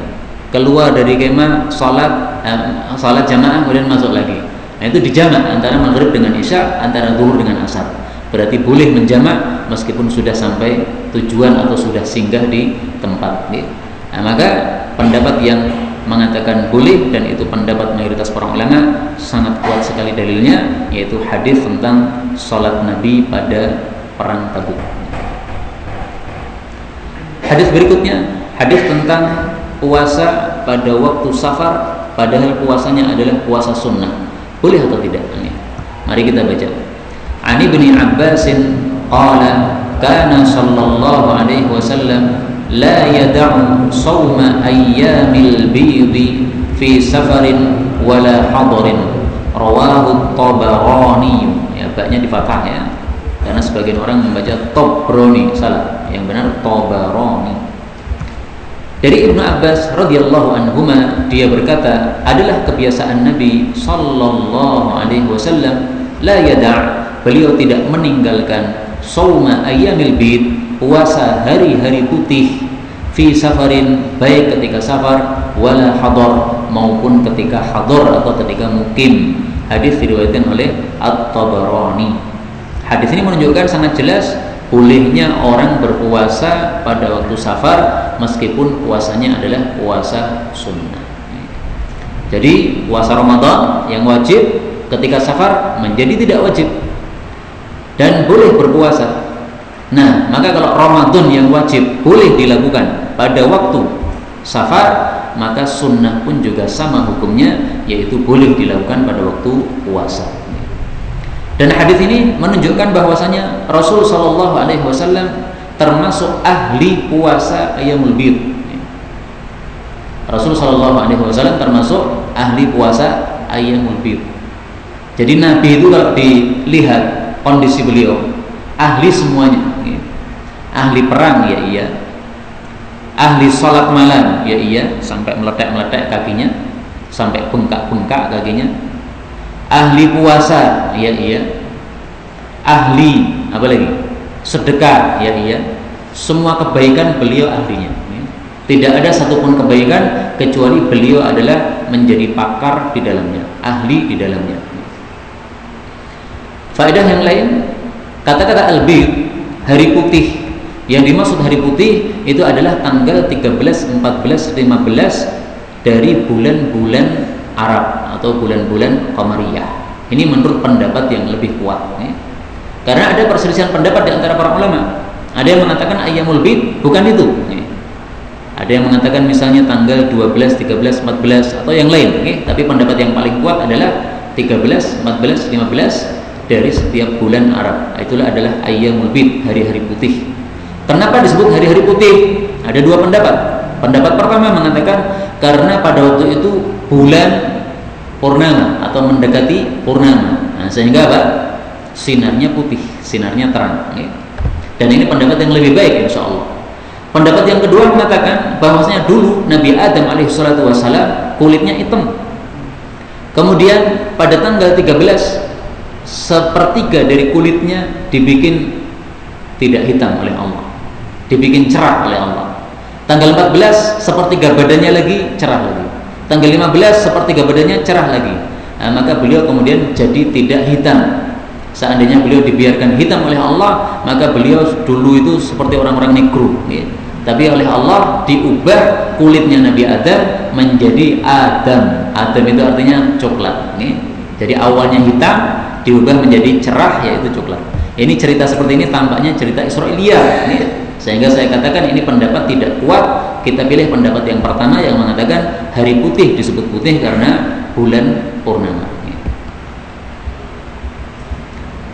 Keluar dari kemah, sholat jamaah, kemudian masuk lagi. Nah, itu dijamak antara maghrib dengan isya, antara zuhur dengan asar. Berarti boleh menjamak meskipun sudah sampai tujuan atau sudah singgah di tempat. Nah, maka pendapat yang mengatakan boleh, dan itu pendapat mayoritas para ulama, sangat kuat sekali dalilnya, yaitu hadis tentang sholat Nabi pada perang Tabuk. Hadis berikutnya, hadis tentang puasa pada waktu safar, padahal puasanya adalah puasa sunnah. Boleh atau tidak? Mari kita baca. Ani bin Abbasin qala kana sallallahu alaihi wasallam la yada'u sawma ayyamil bidi fi safarin wala hadarin, rawahu Tabarani. Ya, baknya di fathah ya, karena sebagian orang membaca Tabrani, salah, yang benar Tabarani. Dari Ibnu Abbas radhiyallahu anhuma, dia berkata, adalah kebiasaan Nabi sallallahu alaihi wasallam la yada', beliau tidak meninggalkan sauma ayyamil bid, puasa hari-hari putih, fi safarin, baik ketika safar, wala hadar, maupun ketika hadar atau ketika mukim. Hadis diriwayatkan oleh At-Tabarani. Hadis ini menunjukkan sangat jelas bolehnya orang berpuasa pada waktu safar meskipun puasanya adalah puasa sunnah. Jadi puasa Ramadan yang wajib ketika safar menjadi tidak wajib dan boleh berpuasa. Nah, maka kalau Ramadan yang wajib boleh dilakukan pada waktu safar, maka sunnah pun juga sama hukumnya, yaitu boleh dilakukan pada waktu puasa. Dan hadis ini menunjukkan bahwasanya Rasul Shallallahu Alaihi Wasallam termasuk ahli puasa Ayyamul Bid. Rasul Shallallahu Alaihi Wasallam termasuk ahli puasa Ayyamul Bid. Jadi Nabi itu kalau dilihat kondisi beliau, ahli semuanya. Ahli perang ya iya, ahli sholat malam ya iya, sampai meletek-meletek kakinya, sampai bengkak-bengkak kakinya. Ahli puasa ya iya, ahli apa lagi, sedekah ya iya, semua kebaikan beliau ahlinya. Tidak ada satupun kebaikan kecuali beliau adalah menjadi pakar di dalamnya, ahli di dalamnya. Faedah yang lain, kata-kata al-bid, hari putih. Yang dimaksud hari putih itu adalah tanggal 13, 14, 15 dari bulan-bulan Arab atau bulan-bulan Qamariyah. Ini menurut pendapat yang lebih kuat. Karena ada perselisihan pendapat di antara para ulama. Ada yang mengatakan ayyamul bid bukan itu. Ada yang mengatakan misalnya tanggal 12, 13, 14 atau yang lain. Tapi pendapat yang paling kuat adalah 13, 14, 15 dari setiap bulan Arab. Itulah adalah ayyamul bid, hari-hari putih. Kenapa disebut hari-hari putih? Ada dua pendapat. Pendapat pertama mengatakan karena pada waktu itu bulan purnama atau mendekati purnama. Sehingga apa? Sinarnya putih, sinarnya terang. Dan ini pendapat yang lebih baik insya Allah. Pendapat yang kedua mengatakan bahwasanya dulu Nabi Adam alaihissalatu wassalam kulitnya hitam. Kemudian pada tanggal 13 sepertiga dari kulitnya dibikin tidak hitam oleh Allah, dibikin cerah oleh Allah. Tanggal 14 sepertiga badannya lagi cerah lagi. Tanggal 15 sepertiga badannya cerah lagi. Maka beliau kemudian jadi tidak hitam. Seandainya beliau dibiarkan hitam oleh Allah, maka beliau dulu itu seperti orang-orang negro. Tapi oleh Allah diubah kulitnya Nabi Adam menjadi Adam. Adam itu artinya coklat. Jadi awalnya hitam diubah menjadi cerah, yaitu coklat. Ini cerita seperti ini tampaknya cerita Israiliyah. Sehingga saya katakan ini pendapat tidak kuat. Kita pilih pendapat yang pertama yang mengatakan hari putih disebut putih karena bulan purnama.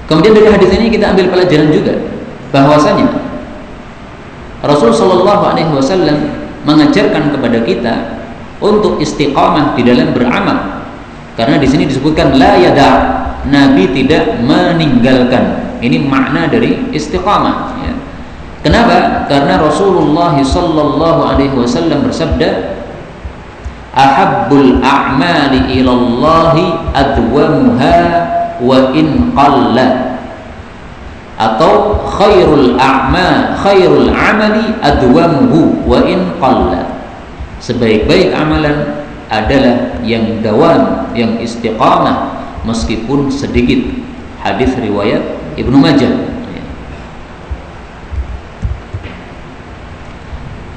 Kemudian dari hadis ini kita ambil pelajaran juga bahwasanya Rasul Shallallahu Alaihi Wasallam mengajarkan kepada kita untuk istiqamah di dalam beramal. Karena di sini disebutkan la yada, Nabi tidak meninggalkan. Ini makna dari istiqamah. Kenapa? Karena Rasulullah Sallallahu Alaihi Wasallam bersabda, ahabbul a'mali ilallahi adwamuha wa in qalla, atau khairul amali adwamuhu wa in qalla. Sebaik-baik amalan adalah yang dawam, yang istiqamah meskipun sedikit. Hadis riwayat Ibnu Majah.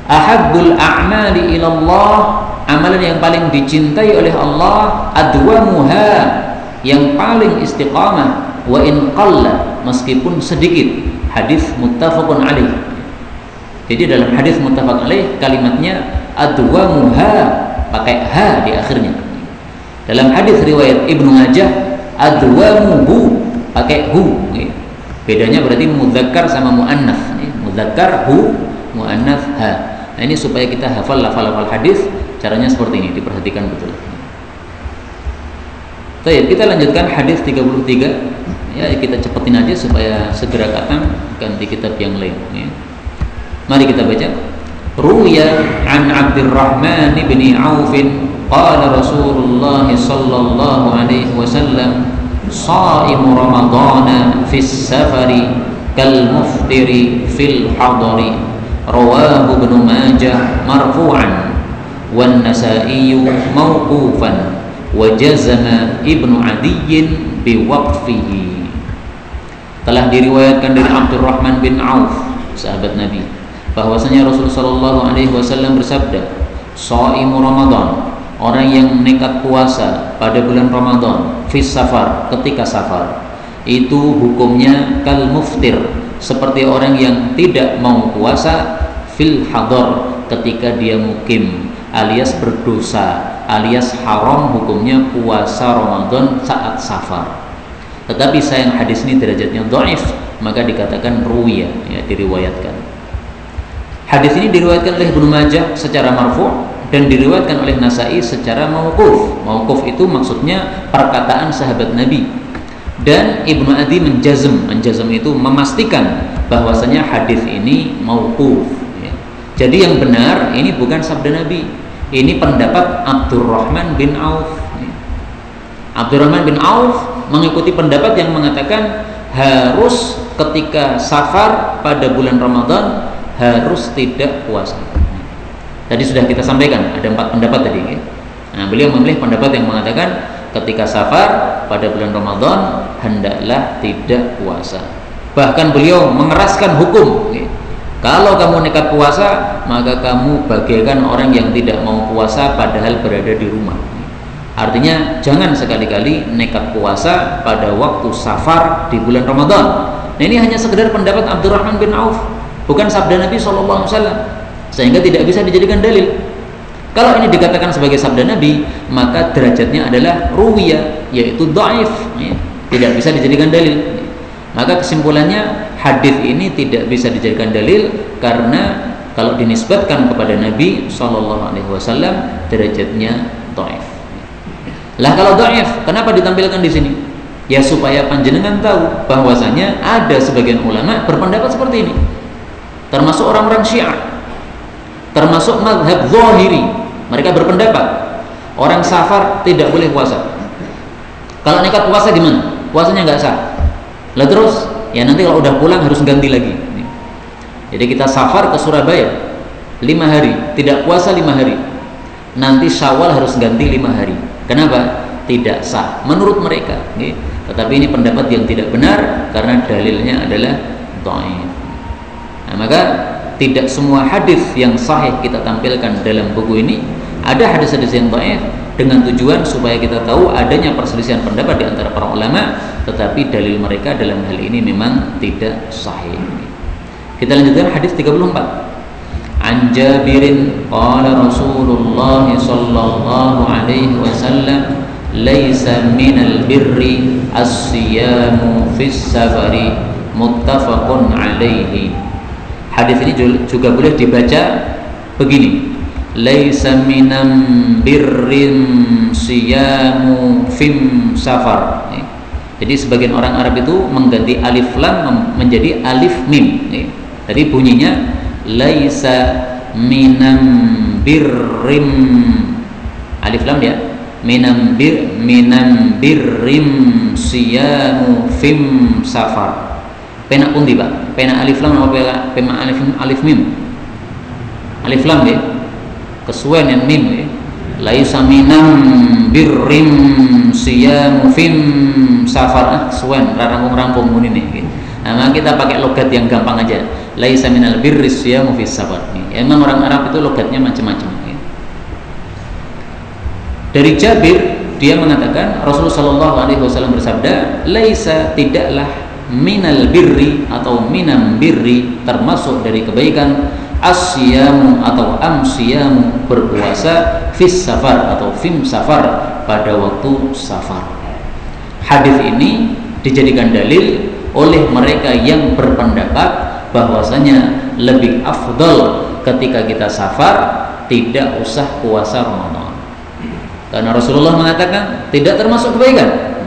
Ahabbul a'mali ilallah, amalan yang paling dicintai oleh Allah, adwamuha, yang paling istiqamah, wa in qalla, meskipun sedikit. Hadis muttafaqun alaih. Jadi dalam hadis muttafaq alaih kalimatnya adwamuha pakai ha di akhirnya. Dalam hadis riwayat Ibnu Majah adwamuhu pakai hu. Bedanya berarti mudzakkar sama muannats. Mudzakkar hu, muannats ha. Nah, ini supaya kita hafal lafal-lafal hadis, caranya seperti ini, diperhatikan betul. Baik, kita lanjutkan hadis 33. Ya, kita cepetin aja supaya segera khatam ganti kitab yang lain. Ya. Mari kita baca. Ruya an Abdurrahman bin Auf qala Rasulullah sallallahu alaihi wasallam shaimu ramadhana fis safari kal muftiri fil hadari. Rawahu Ibnu Majah marfu'an wan Nasa'i mauqufan wa jazama Ibnu Adiyyin biwaqfihi. Telah diriwayatkan dari Abdurrahman bin Auf, sahabat Nabi, bahwasanya Rasulullah sallallahu alaihi wasallam bersabda, shaimu Ramadan, orang yang nekat puasa pada bulan Ramadan, fis safar, ketika safar, itu hukumnya kal muftir, seperti orang yang tidak mau puasa, fil hadar, ketika dia mukim, alias berdosa, alias haram hukumnya puasa Ramadan saat safar. Tetapi sayang hadis ini derajatnya dhaif, maka dikatakan ruwiya, ya, diriwayatkan. Hadis ini diriwayatkan oleh Ibnu Majah secara marfu' dan diriwayatkan oleh Nasa'i secara mauquf. Mauquf itu maksudnya perkataan sahabat Nabi. Dan Ibnu Adi menjazm itu memastikan bahwasanya hadis ini mauquf. Ya. Jadi yang benar ini bukan sabda Nabi. Ini pendapat Abdurrahman bin Auf. Ya. Abdurrahman bin Auf mengikuti pendapat yang mengatakan harus ketika safar pada bulan Ramadan harus tidak puasa. Tadi sudah kita sampaikan ada 4 pendapat tadi. Ya. Nah, beliau memilih pendapat yang mengatakan ketika safar pada bulan Ramadan hendaklah tidak puasa. Bahkan beliau mengeraskan hukum, kalau kamu nekat puasa maka kamu bagaikan orang yang tidak mau puasa padahal berada di rumah. Artinya jangan sekali-kali nekat puasa pada waktu safar di bulan Ramadan. Nah, ini hanya sekedar pendapat Abdurrahman bin Auf, bukan sabda Nabi SAW, sehingga tidak bisa dijadikan dalil. Kalau ini dikatakan sebagai sabda Nabi, maka derajatnya adalah ruwiyah, yaitu dhaif, tidak bisa dijadikan dalil. Maka kesimpulannya hadis ini tidak bisa dijadikan dalil karena kalau dinisbatkan kepada Nabi SAW derajatnya dhaif. Lah kalau dhaif, kenapa ditampilkan di sini? Ya supaya panjenengan tahu bahwasanya ada sebagian ulama berpendapat seperti ini, termasuk orang-orang Syiah, termasuk mazhab Zahiri. Mereka berpendapat orang safar tidak boleh puasa. Kalau nekat puasa gimana? Puasanya nggak sah. Lah terus ya nanti kalau udah pulang harus ganti lagi. Jadi kita safar ke Surabaya 5 hari, tidak puasa 5 hari, nanti Syawal harus ganti 5 hari. Kenapa? Tidak sah menurut mereka. Tetapi ini pendapat yang tidak benar karena dalilnya adalah dhaif. Nah, maka tidak semua hadis yang sahih kita tampilkan dalam buku ini. Ada hadis-hadis yang dhaif dengan tujuan supaya kita tahu adanya perselisihan pendapat di antara para ulama, tetapi dalil mereka dalam hal ini memang tidak sahih. Kita lanjutkan hadis 34. An Jabirin qala Rasulullah sallallahu alaihi wasallam laisa minal birri as-siyamu fis safari muttafaqun alaihi. Hadis ini juga boleh dibaca begini, laisa minam birrin siyamu fim safar. Jadi sebagian orang Arab itu mengganti alif lam menjadi alif mim. Jadi bunyinya laisa minam birrim, alif lam ya, minam birrim siyamu fim safar. Pena pundi Pak? Pena alif lam apa pena alif mim? Alif lam ya. Kesuwen yang mim ya. Laisa minam birrim siyamu fim safar. Kesuwen rampung-rampung mun ini. Nah, kita pakai logat yang gampang aja. Laisa minal birri siyamu fis safar. Emang orang Arab itu logatnya macam-macam. Dari Jabir dia mengatakan Rasulullah sallallahu alaihi wasallam bersabda, laisa tidaklah minal birri atau minam birri termasuk dari kebaikan asyamu atau amsiyamu berpuasa fis safar atau fim safar pada waktu safar. Hadis ini dijadikan dalil oleh mereka yang berpendapat bahwasanya lebih afdal ketika kita safar tidak usah puasa Ramadan, karena Rasulullah mengatakan tidak termasuk kebaikan.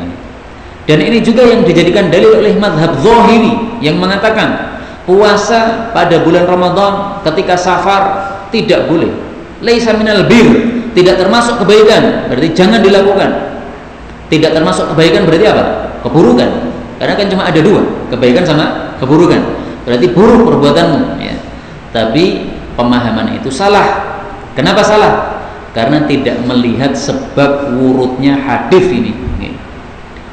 Dan ini juga yang dijadikan dalil oleh mazhab Zahiri yang mengatakan puasa pada bulan Ramadan ketika safar tidak boleh. Laisa minal bir, tidak termasuk kebaikan, berarti jangan dilakukan. Tidak termasuk kebaikan berarti apa? Keburukan. Karena kan cuma ada dua, kebaikan sama keburukan. Berarti buruk perbuatanmu ya. Tapi pemahaman itu salah. Kenapa salah? Karena tidak melihat sebab wurudnya hadis ini.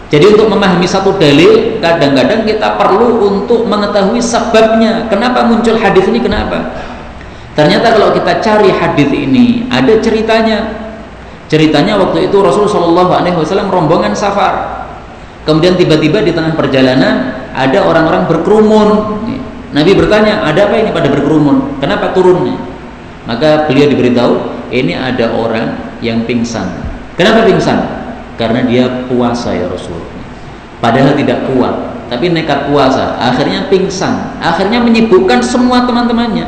Jadi untuk memahami satu dalil, kadang-kadang kita perlu untuk mengetahui sebabnya. Kenapa muncul hadis ini? Kenapa? Ternyata kalau kita cari hadis ini, ada ceritanya. Ceritanya waktu itu Rasulullah SAW rombongan safar. Kemudian tiba-tiba di tengah perjalanan ada orang-orang berkerumun. Nabi bertanya, ada apa ini pada berkerumun? Kenapa turunnya? Maka beliau diberitahu, ini ada orang yang pingsan. Kenapa pingsan? Karena dia puasa ya Rasul. Padahal tidak kuat, tapi nekat puasa, akhirnya pingsan, akhirnya menyibukkan semua teman-temannya.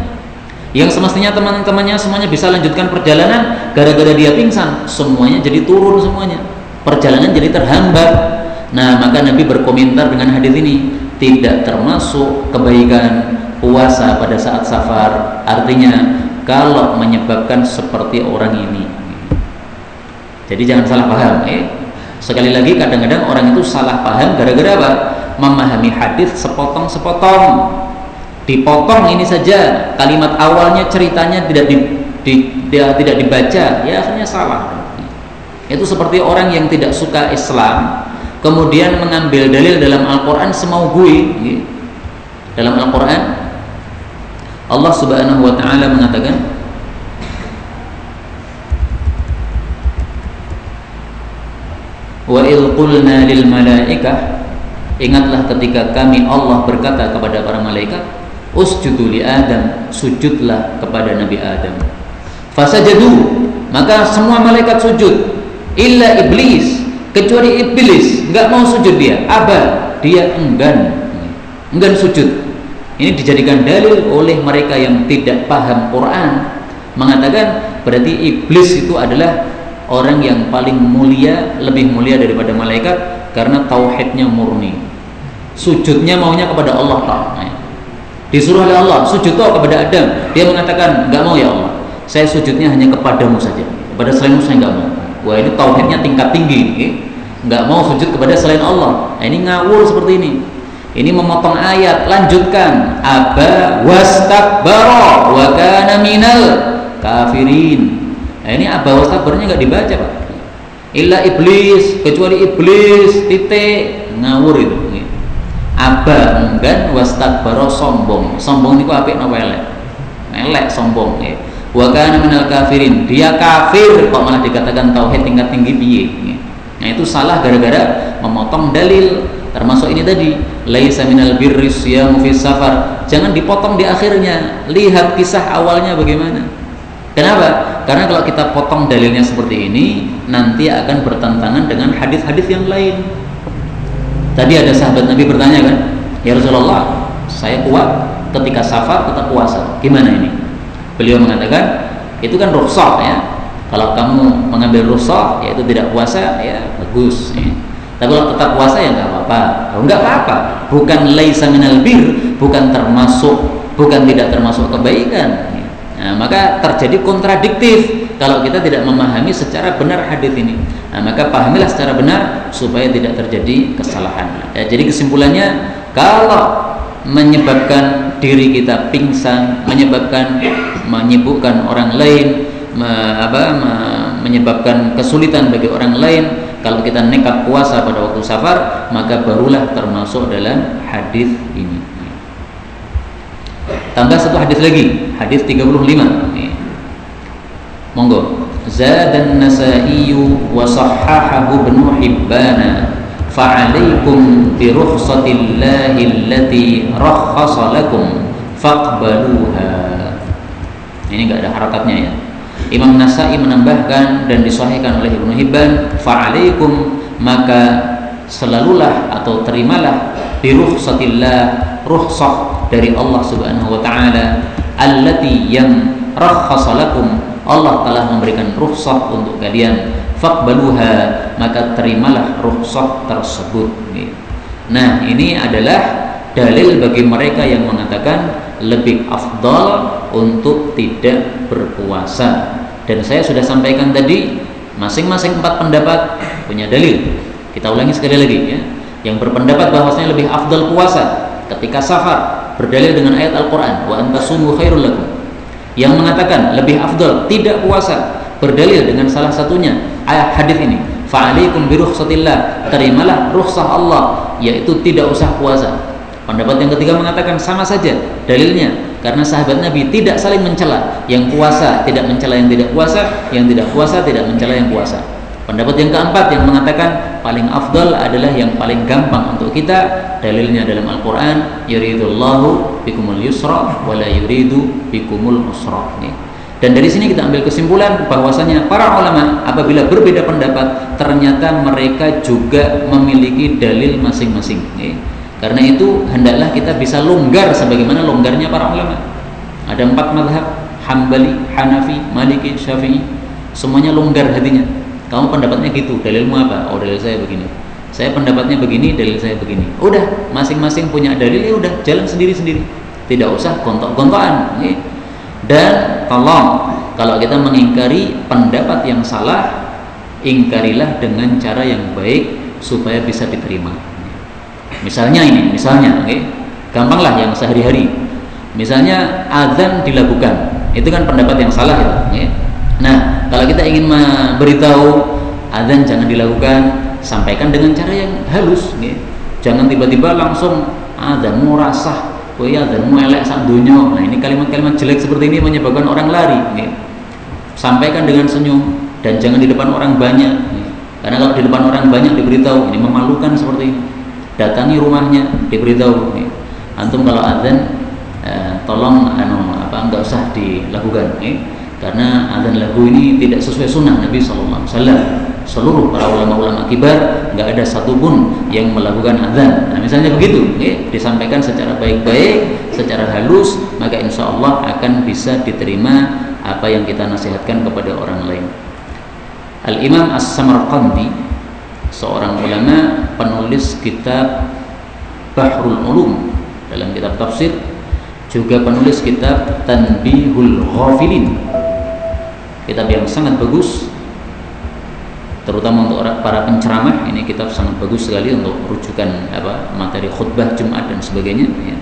Yang semestinya teman-temannya semuanya bisa lanjutkan perjalanan, gara-gara dia pingsan, semuanya jadi turun semuanya. Perjalanan jadi terhambat. Nah, maka Nabi berkomentar dengan hadis ini, tidak termasuk kebaikan puasa pada saat safar. Artinya kalau menyebabkan seperti orang ini. Jadi jangan salah paham. Sekali lagi kadang-kadang orang itu salah paham gara-gara apa? Memahami hadis sepotong-sepotong. Dipotong ini saja, kalimat awalnya ceritanya tidak dibaca, ya akhirnya salah. Itu seperti orang yang tidak suka Islam kemudian mengambil dalil dalam Al-Quran semau gue. Dalam Al-Quran Allah Subhanahu wa ta'ala mengatakan, wa il qulna lil malaikah, ingatlah ketika kami Allah berkata kepada para malaikat, usjudu li Adam, sujudlah kepada Nabi Adam. Fasajadu, maka semua malaikat sujud, illa iblis, kecuali iblis enggak mau sujud, dia aba, dia enggan sujud. Ini dijadikan dalil oleh mereka yang tidak paham Quran, mengatakan berarti iblis itu adalah orang yang paling mulia, lebih mulia daripada malaikat karena tauhidnya murni. Sujudnya maunya kepada Allah Ta'ala. Disuruh oleh Allah sujud kepada Adam, dia mengatakan enggak mau ya Allah, saya sujudnya hanya kepadamu saja, kepada selainmu saya enggak mau. Wah, ini tauhidnya tingkat tinggi, enggak mau sujud kepada selain Allah. Nah, ini ngawur seperti ini. Ini memotong ayat, lanjutkan, aba wastakbara wa kana minal kafirin. Nah, ini aba wastakbaranya enggak dibaca, Pak. Illa iblis, kecuali iblis, titik, ngawur itu. Aba enggan, wastakbara sombong. Sombong niku apik napa elek? Elek sombong. Wa kana minal kafirin, dia kafir kok malah dikatakan tauhid tingkat tinggi piye. Nah, itu salah gara-gara memotong dalil. Termasuk ini tadi, laisa minal birri siyamu fis safar. Jangan dipotong di akhirnya. Lihat kisah awalnya bagaimana. Kenapa? Karena kalau kita potong dalilnya seperti ini, nanti akan bertentangan dengan hadis-hadis yang lain. Tadi ada sahabat Nabi bertanya kan, ya Rasulullah, saya kuat ketika safar tetap puasa, gimana ini? Beliau mengatakan, itu kan rukhsah ya. Kalau kamu mengambil rukhsah, yaitu tidak puasa, ya bagus. Ya. Tapi kalau tetap puasa ya nggak apa-apa. Oh, nggak apa-apa. Bukan laisa minal bir, bukan tidak termasuk kebaikan. Nah, maka terjadi kontradiktif kalau kita tidak memahami secara benar hadis ini. Nah, maka pahamilah secara benar supaya tidak terjadi kesalahan. Ya, jadi kesimpulannya, kalau menyebabkan diri kita pingsan, menyibukkan orang lain, menyebabkan kesulitan bagi orang lain, kalau kita nekat puasa pada waktu safar, maka barulah termasuk dalam hadis ini. Tambah satu hadis lagi, hadis 35. Monggo. Zadan Nasa'i wa sahhahahu Ibnu Hibban, fa'alaikum bi rukhsatillahi allati rakhkhasa lakum faqbaluha. Ini enggak ada harakatnya ya. Imam Nasa'i menambahkan dan disahihkan oleh Ibnu Hibban, fa'alaikum, maka selalulah atau terimalah bi rukhsatillah, rukhsah dari Allah Subhanahu wa taala, allati yang rakhkhasa lakum, Allah telah memberikan rukhsah untuk kalian, faqbaluha, maka terimalah rukhsah tersebut. Nah, ini adalah dalil bagi mereka yang mengatakan lebih afdal untuk tidak berpuasa. Dan saya sudah sampaikan tadi, masing-masing 4 pendapat punya dalil. Kita ulangi sekali lagi ya. Yang berpendapat bahwasanya lebih afdal puasa ketika safar, berdalil dengan ayat Al-Quran, wa antasumu khairul lakum. Yang mengatakan lebih afdal tidak puasa, berdalil dengan salah satunya ayat hadis ini, fa'alaikum bi rukhsatillah, terimalah rukhsah Allah, yaitu tidak usah puasa. Pendapat yang ketiga mengatakan sama saja dalilnya, karena sahabat Nabi tidak saling mencela, yang puasa tidak mencela yang tidak puasa, yang tidak puasa tidak mencela yang puasa. Pendapat yang keempat yang mengatakan paling afdal adalah yang paling gampang untuk kita, dalilnya dalam Al-Quran, yuridullahu bikumul yusra wa la yuridu bikumul usra. Dan dari sini kita ambil kesimpulan bahwasanya para ulama apabila berbeda pendapat, ternyata mereka juga memiliki dalil masing-masing. Karena itu hendaklah kita bisa longgar sebagaimana longgarnya para ulama. Ada 4 mazhab, Hambali, Hanafi, Maliki, Syafi'i, semuanya longgar hatinya. Kamu pendapatnya gitu, dalilmu apa? Oh, dalil saya begini. Saya pendapatnya begini, dalil saya begini. Udah, masing-masing punya dalil, ya udah, jalan sendiri-sendiri. Tidak usah gontok-gontokan. Dan tolong, kalau kita mengingkari pendapat yang salah, ingkarilah dengan cara yang baik supaya bisa diterima. Misalnya ini, gampanglah yang sehari-hari. Misalnya azan dilakukan, itu kan pendapat yang salah ya. Nah, kalau kita ingin memberitahu adzan jangan dilakukan, sampaikan dengan cara yang halus, ya. Jangan tiba-tiba langsung adzan murasah, adzan elek sak donya. Nah, ini kalimat-kalimat jelek seperti ini menyebabkan orang lari, ya. Sampaikan dengan senyum dan jangan di depan orang banyak, ya. Karena kalau di depan orang banyak diberitahu, ini memalukan seperti ini. Datangi rumahnya, diberitahu, ya. Antum kalau adzan tolong enggak usah dilakukan, karena adzan lagu ini tidak sesuai sunnah Nabi Sallallahu Alaihi Wasallam. Seluruh para ulama-ulama kibar nggak ada satupun yang melakukan adzan. Nah, misalnya begitu, disampaikan secara baik-baik, secara halus, maka insya Allah akan bisa diterima apa yang kita nasihatkan kepada orang lain. Al-Imam As-Samarqandi, seorang ulama penulis kitab Bahrul Ulum dalam kitab tafsir, juga penulis kitab Tanbihul Ghafilin, kitab yang sangat bagus terutama untuk para penceramah. Ini kitab sangat bagus sekali untuk rujukan materi khutbah Jumat dan sebagainya, ya.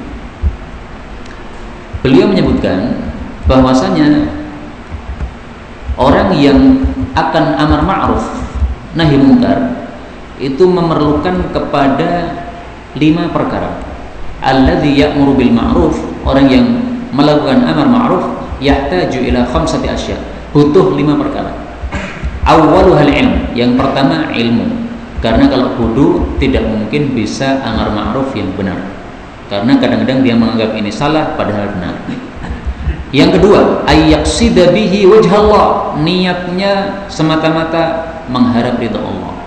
Beliau menyebutkan bahwasanya orang yang akan amar ma'ruf nahi munkar itu memerlukan kepada 5 perkara. Alladzi ya'muru bil ma'ruf, orang yang melakukan amar ma'ruf, yahtaju ila 5 asya, butuh 5 perkara. Awwaluhal ilm, yang pertama ilmu, karena kalau bodoh tidak mungkin bisa amar ma'ruf yang benar, karena kadang-kadang dia menganggap ini salah padahal benar. Yang kedua, ayyaqsida bihi wajhallah, niatnya semata-mata mengharap ridha Allah,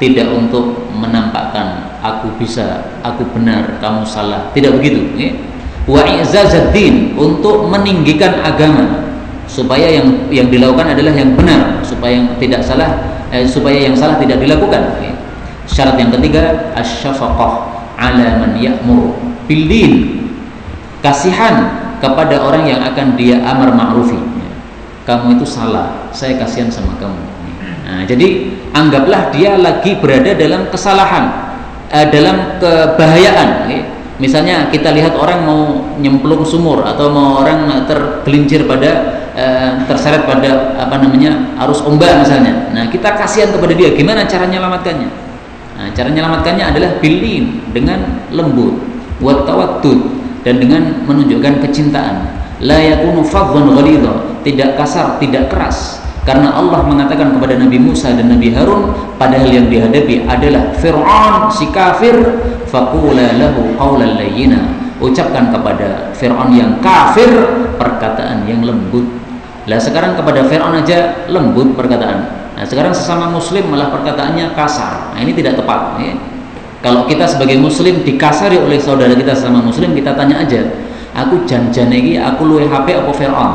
tidak untuk menampakkan aku bisa, aku benar, kamu salah, tidak begitu, ya. Wa i'zazuddin, untuk meninggikan agama, supaya yang dilakukan adalah yang benar, supaya yang tidak salah, supaya yang salah tidak dilakukan, ya. Syarat yang ketiga, asy-syafaqah 'ala man ya'mur bil din, kasihan kepada orang yang akan dia amar ma'rufi, ya. Kamu itu salah, saya kasihan sama kamu. Nah, jadi anggaplah dia lagi berada dalam kesalahan, dalam kebahayaan, ya. Misalnya kita lihat orang mau nyemplung sumur atau mau orang tergelincir terseret pada arus ombak misalnya. Nah, kita kasihan kepada dia, gimana cara menyelamatkannya? Nah, cara menyelamatkannya adalah bilin, dengan lembut, wa tawaddud, dan dengan menunjukkan kecintaan. La yakunu fadhan ghalidha, tidak kasar, tidak keras. Karena Allah mengatakan kepada Nabi Musa dan Nabi Harun, padahal yang dihadapi adalah Fir'aun, si kafir, faqula lahu qawlan layyina, ucapkan kepada Fir'aun yang kafir perkataan yang lembut. Lah sekarang kepada Fir'aun aja lembut perkataan. Nah, sekarang sesama muslim malah perkataannya kasar. Nah, ini tidak tepat, ya. Kalau kita sebagai muslim dikasari oleh saudara kita sesama muslim, kita tanya aja, aku janjane iki aku luwih HP apa Fir'aun?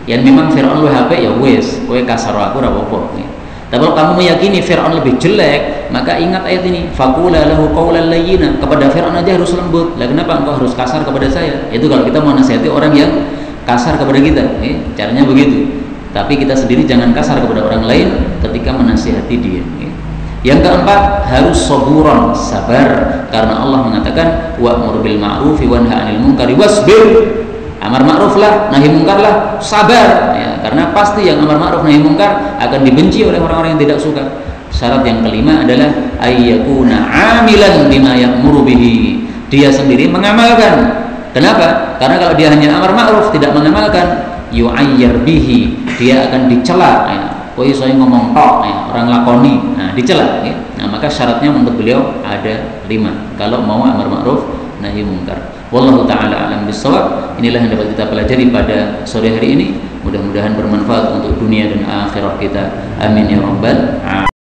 Yang memang Fir'aun luwih HP, ya wis, kowe kasar aku ora apa-apa. Tapi kalau kamu meyakini Fir'aun lebih jelek, maka ingat ayat ini, faqula lahu qawlan layyina, kepada Fir'aun aja harus lembut. Lah kenapa engkau harus kasar kepada saya? Itu kalau kita mau nasihati orang yang kasar kepada kita, caranya begitu. Tapi kita sendiri jangan kasar kepada orang lain ketika menasihati dia. Yang keempat, harus saburan, sabar, karena Allah mengatakan wa'mur bil ma'rufi wanha 'anil munkari wasbir. Amar ma'ruf lah, nahi munkar lah, sabar, ya, karena pasti yang amar ma'ruf nahi munkar akan dibenci oleh orang-orang yang tidak suka. Syarat yang kelima adalah ayyakuna 'amilan bima ya'muru bihi, dia sendiri mengamalkan. Kenapa? Karena kalau dia hanya amar ma'ruf tidak mengamalkan, yu'ayyar bihi, dia akan dicela, ya. Koi saya ngomong tok, ya, orang lakoni, nah dicela, ya. Nah, maka syaratnya untuk beliau ada 5 kalau mau amar ma'ruf nahi munkar. Wallahu ta'ala alam bissawab. Inilah yang dapat kita pelajari pada sore hari ini. Mudah-mudahan bermanfaat untuk dunia dan akhirat kita. Amin ya rabbal alamin.